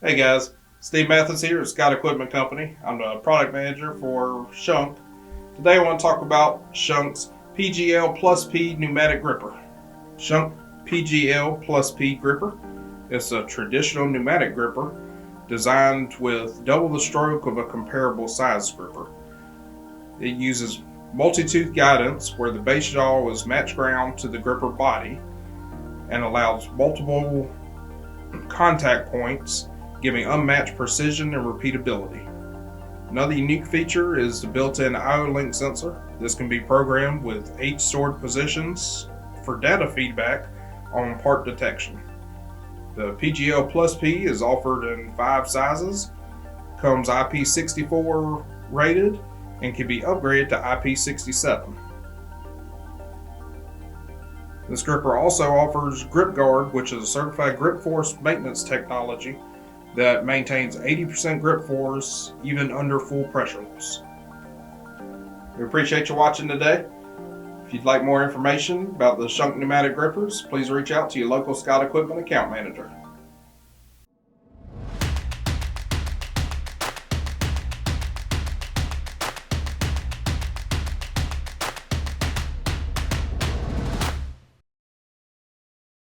Hey guys, Steve Mathis here at Scott Equipment Company. I'm the product manager for SCHUNK. Today I want to talk about SCHUNK's PGL+P Pneumatic Gripper. SCHUNK PGL+P Gripper is a traditional pneumatic gripper designed with double the stroke of a comparable size gripper. It uses multi-tooth guidance where the base jaw is match ground to the gripper body and allows multiple contact points, giving unmatched precision and repeatability. Another unique feature is the built-in IO-Link sensor. This can be programmed with 8 stored positions for data feedback on part detection. The PGL+P is offered in 5 sizes, comes IP64 rated, and can be upgraded to IP67. This gripper also offers Grip Guard, which is a certified grip force maintenance technology that maintains 80% grip force even under full pressure loss. We appreciate you watching today. If you'd like more information about the SCHUNK pneumatic grippers, please reach out to your local Scott Equipment account manager.